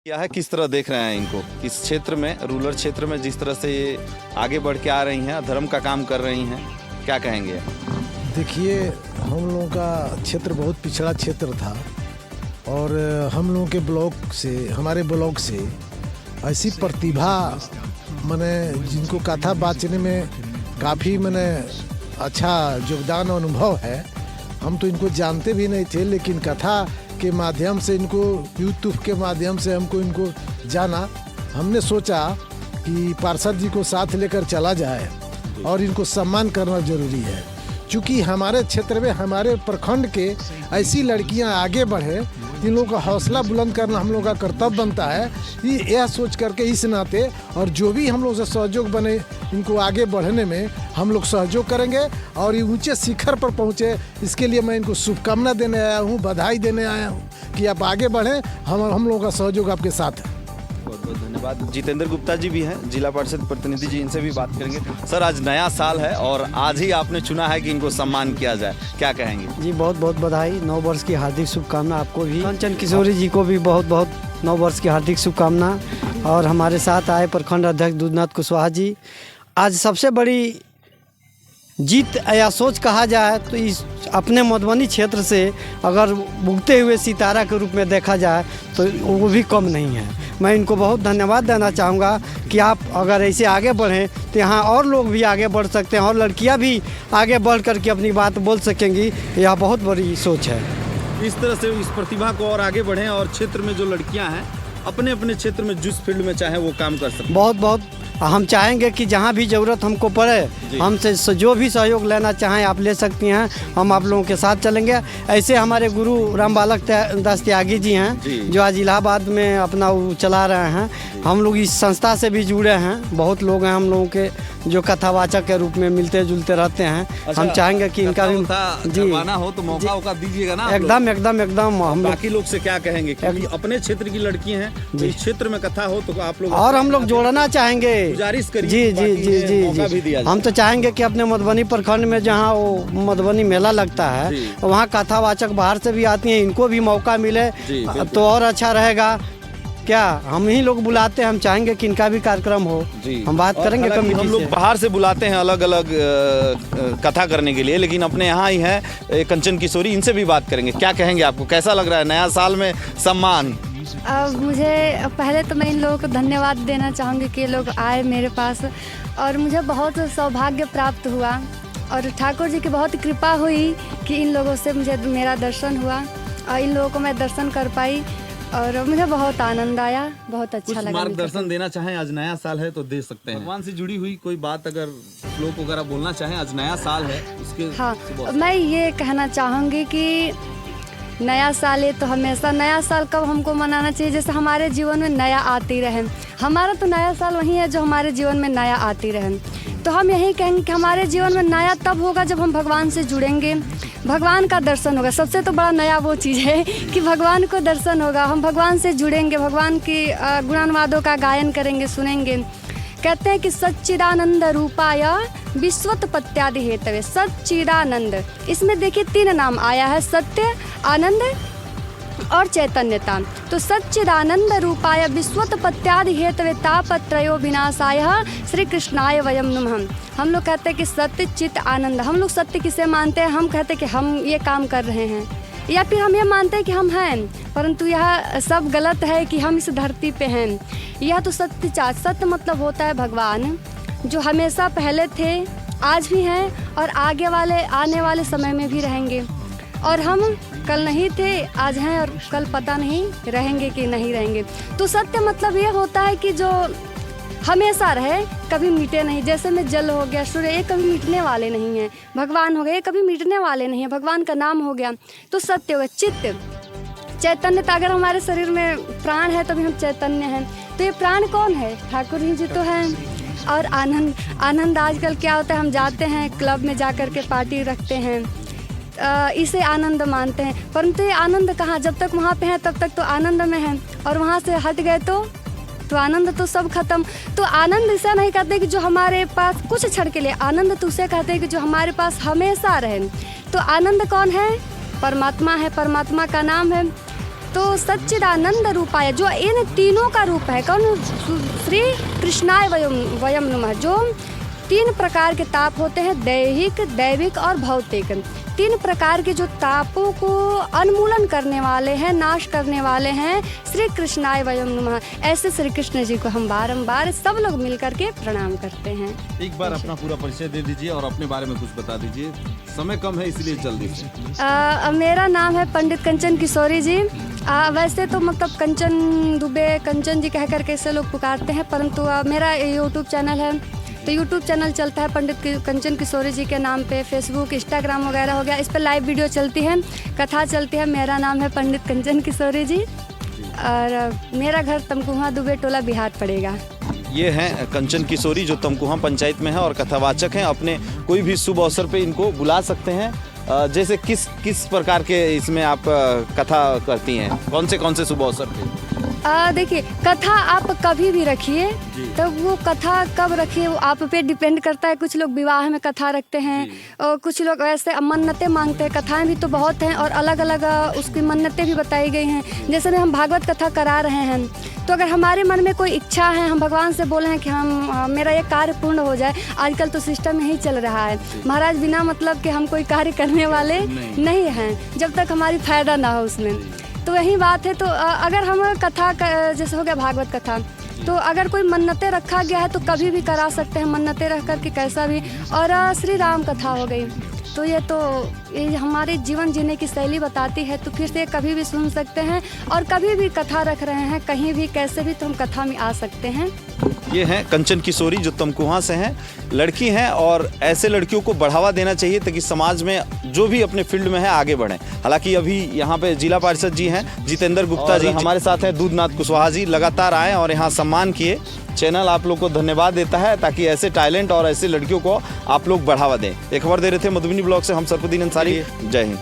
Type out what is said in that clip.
क्या है, किस तरह देख रहे हैं इनको, किस क्षेत्र में, रूरल क्षेत्र में जिस तरह से ये आगे बढ़ के आ रही हैं, धर्म का काम कर रही हैं, क्या कहेंगे? देखिए, हम लोगों का क्षेत्र बहुत पिछड़ा क्षेत्र था और हम लोगों के ब्लॉक से, हमारे ब्लॉक से ऐसी प्रतिभा मैंने जिनको कथा बाचने में काफ़ी मैंने अच्छा योगदान और अनुभव है। हम तो इनको जानते भी नहीं थे, लेकिन कथा के माध्यम से, इनको यूट्यूब के माध्यम से हमको इनको जाना। हमने सोचा कि पार्षद जी को साथ लेकर चला जाए और इनको सम्मान करना जरूरी है, क्योंकि हमारे क्षेत्र में, हमारे प्रखंड के ऐसी लड़कियां आगे बढ़े, इन लोगों का हौसला बुलंद करना हम लोगों का कर्तव्य बनता है। यह सोच करके इस नाते, और जो भी हम लोग से सहयोग बने इनको आगे बढ़ने में, हम लोग सहयोग करेंगे और ये ऊंचे शिखर पर पहुँचे। इसके लिए मैं इनको शुभकामना देने आया हूँ, बधाई देने आया हूँ कि आप आगे बढ़ें। हम लोगों का सहयोग आपके साथ है। बहुत बहुत धन्यवाद। जितेंद्र गुप्ता जी भी हैं, जिला परिषद प्रतिनिधि जी, इनसे भी बात करेंगे। सर, आज नया साल है और आज ही आपने चुना है कि इनको सम्मान किया जाए, क्या कहेंगे? जी, बहुत बहुत बधाई, 9 वर्ष की हार्दिक शुभकामना आपको भी, कंचन किशोरी जी को भी बहुत बहुत 9 वर्ष की हार्दिक शुभकामना। और हमारे साथ आए प्रखंड अध्यक्ष दूधनाथ कुशवाहा जी। आज सबसे बड़ी जीत या सोच कहा जाए तो इस अपने मधुबनी क्षेत्र से अगर उगते हुए सितारा के रूप में देखा जाए तो वो भी कम नहीं है। मैं इनको बहुत धन्यवाद देना चाहूँगा कि आप अगर ऐसे आगे बढ़ें तो यहाँ और लोग भी आगे बढ़ सकते हैं और लड़कियाँ भी आगे बढ़ करके अपनी बात बोल सकेंगी। यह बहुत बड़ी सोच है। इस तरह से इस प्रतिभा को और आगे बढ़ें और क्षेत्र में जो लड़कियाँ हैं अपने अपने क्षेत्र में जिस फील्ड में चाहे वो काम कर सकते हैं। बहुत बहुत हम चाहेंगे कि जहाँ भी ज़रूरत हमको पड़े, हमसे जो भी सहयोग लेना चाहें आप ले सकती हैं, हम आप लोगों के साथ चलेंगे। ऐसे हमारे गुरु राम बालक दास त्यागी जी हैं जो आज इलाहाबाद में अपना चला रहे हैं। हम लोग इस संस्था से भी जुड़े हैं। बहुत लोग हैं हम लोगों के जो कथावाचक के रूप में मिलते जुलते रहते हैं। अच्छा, हम चाहेंगे कि इनका भी जी हो तो मौका दीजिएगा ना। एकदम एकदम एकदम। हम बाकी लोग से क्या कहेंगे, क्योंकि अपने क्षेत्र की लड़की हैं, इस क्षेत्र में कथा हो तो आप लोग और हम लोग जोड़ना चाहेंगे, गुजारिश करिए। जी जी जी जी जी। हम तो चाहेंगे कि अपने मधुबनी प्रखंड में जहाँ वो मधुबनी मेला लगता है वहाँ कथावाचक बाहर से भी आती हैं, इनको भी मौका मिले तो और अच्छा रहेगा। क्या हम ही लोग बुलाते हैं, हम चाहेंगे कि इनका भी कार्यक्रम हो। हम बात करेंगे कमिटी से। हम लोग बाहर से बुलाते हैं अलग अलग कथा करने के लिए, लेकिन अपने यहाँ ही है कंचन किशोरी, इनसे भी बात करेंगे। क्या कहेंगे, आपको कैसा लग रहा है नया साल में सम्मान? मुझे पहले तो मैं इन लोगों को धन्यवाद देना चाहूँगी कि ये लोग आए मेरे पास और मुझे बहुत सौभाग्य प्राप्त हुआ और ठाकुर जी की बहुत कृपा हुई कि इन लोगों से मेरा दर्शन हुआ और इन लोगों को मैं दर्शन कर पाई और मुझे बहुत आनंद आया, बहुत अच्छा लगा। मार्गदर्शन देना चाहें, आज नया साल है तो दे सकते हैं। भगवान से जुड़ी हुई कोई बात अगर लोग वगैरह बोलना चाहें, आज नया साल है उसके। हाँ, मैं ये कहना चाहूँगी कि नया साल है तो हमेशा नया साल कब हमको मनाना चाहिए, जैसे हमारे जीवन में नया आती रहे। हमारा तो नया साल वही है जो हमारे जीवन में नया आती रहे। तो हम यही कहेंगे कि हमारे जीवन में नया तब होगा जब हम भगवान से जुड़ेंगे, भगवान का दर्शन होगा। सबसे तो बड़ा नया वो चीज़ है कि भगवान को दर्शन होगा, हम भगवान से जुड़ेंगे, भगवान की गुणानुवादों का गायन करेंगे, सुनेंगे। कहते हैं कि सच्चिदानंद रूपाय विश्वोत्पत्त्यादि हेतवे। सच्चिदानंद, इसमें देखिए 3 नाम आया है, सत्य, आनंद और चैतन्यता। तो सच्चिदानंद रूपाय विश्वोत्पत्त्यादि हेतवे तापत्रयो विनाशाय श्री कृष्णाय वयम नमः। हम लोग कहते हैं कि सत्य, चित, आनंद। हम लोग सत्य किसे मानते हैं? हम कहते हैं कि हम ये काम कर रहे हैं, या फिर हम ये मानते हैं कि हम हैं, परंतु यह सब गलत है कि हम इस धरती पे हैं। यह तो सत्य मतलब होता है भगवान जो हमेशा पहले थे, आज भी हैं और आगे वाले आने वाले समय में भी रहेंगे। और हम कल नहीं थे, आज हैं और कल पता नहीं रहेंगे कि नहीं रहेंगे। तो सत्य मतलब ये होता है कि जो हमेशा रहे, कभी मिटे नहीं। जैसे में जल हो गया, सूर्य, ये कभी मिटने वाले नहीं हैं। भगवान हो गए, ये कभी मिटने वाले नहीं हैं। भगवान का नाम हो गया तो सत्य हो गया। चित्त, चैतन्यता। अगर हमारे शरीर में प्राण है तभी हम चैतन्य हैं। तो ये प्राण कौन है? ठाकुर ही जी तो हैं। और आनंद, आनंद आजकल क्या होता है, हम जाते हैं क्लब में जा कर के पार्टी रखते हैं, इसे आनंद मानते हैं, परंतु ये आनंद कहाँ? जब तक वहाँ पे हैं तब तक तो आनंद में हैं और वहाँ से हट गए तो आनंद तो सब खत्म। तो आनंद इसे नहीं कहते कि जो हमारे पास कुछ क्षण के लिए, आनंद तो उसे कहते हैं कि जो हमारे पास हमेशा रहे। तो आनंद कौन है? परमात्मा है, परमात्मा का नाम है। तो सच्चिदानंद रूपाय, जो इन तीनों का रूप है। कौन? श्री कृष्णाय वयम नमः। जो 3 प्रकार के ताप होते हैं, दैहिक, दैविक और भौतिक। 3 प्रकार के जो तापों को उन्मूलन करने वाले हैं, नाश करने वाले हैं, श्री कृष्णाय वयम नमः। ऐसे श्री कृष्ण जी को हम बारंबार सब लोग मिलकर के प्रणाम करते हैं। एक बार अपना पूरा परिचय दे दीजिए और अपने बारे में कुछ बता दीजिए, समय कम है इसलिए जल्दी से। मेरा नाम है पंडित कंचन किशोरी जी। वैसे तो मतलब कंचन दुबे, कंचन जी कह करके से लोग पुकारते हैं, परंतु मेरा यूट्यूब चैनल है, तो यूट्यूब चैनल चलता है पंडित कंचन किशोरी जी के नाम पे। फेसबुक, इंस्टाग्राम वगैरह हो गया, इस पर लाइव वीडियो चलती है, कथा चलती है। मेरा नाम है पंडित कंचन किशोरी जी और मेरा घर तमकुहा दुबे टोला बिहार पड़ेगा। ये हैं कंचन किशोरी जो तमकुहा पंचायत में है और कथावाचक हैं। अपने कोई भी शुभ अवसर पे इनको बुला सकते हैं। जैसे किस प्रकार के इसमें आप कथा करती हैं, कौन से शुभ अवसर पे? देखिए, कथा आप कभी भी रखिए, तो वो कथा कब रखिए वो आप पे डिपेंड करता है। कुछ लोग विवाह में कथा रखते हैं और कुछ लोग ऐसे मन्नतें मांगते हैं। कथाएं भी तो बहुत हैं और अलग अलग उसकी मन्नतें भी बताई गई हैं। जैसे में हम भागवत कथा करा रहे हैं, तो अगर हमारे मन में कोई इच्छा है, हम भगवान से बोले हैं कि मेरा ये कार्य पूर्ण हो जाए। आजकल तो सिस्टम यही चल रहा है महाराज, बिना मतलब कि हम कोई कार्य करने वाले नहीं हैं जब तक हमारी फायदा ना हो उसमें। तो वही बात है। तो अगर हम कथा जैसे हो गया भागवत कथा, तो अगर कोई मन्नतें रखा गया है तो कभी भी करा सकते हैं, मन्नतें रख कर के कैसा भी। और श्री राम कथा हो गई, तो ये हमारे जीवन जीने की शैली बताती है, तो फिर से कभी भी सुन सकते हैं। और कभी भी कथा रख रहे हैं, कहीं भी कैसे भी, तो हम कथा में आ सकते हैं। ये हैं कंचन किशोरी जो तमकुहा से हैं, लड़की हैं और ऐसे लड़कियों को बढ़ावा देना चाहिए ताकि समाज में जो भी अपने फील्ड में है आगे बढ़ें। हालांकि अभी यहाँ पे जिला पार्षद जी हैं जितेंद्र गुप्ता जी, हमारे साथ हैं दूधनाथ कुशवाहा जी। लगातार आए और यहाँ सम्मान किए। चैनल आप लोग को धन्यवाद देता है ताकि ऐसे टैलेंट और ऐसे लड़कियों को आप लोग बढ़ावा दें। एक खबर दे रहे थे मधुबनी ब्लॉग से हम सरफुद्दीन अंसारी। जय हिंद।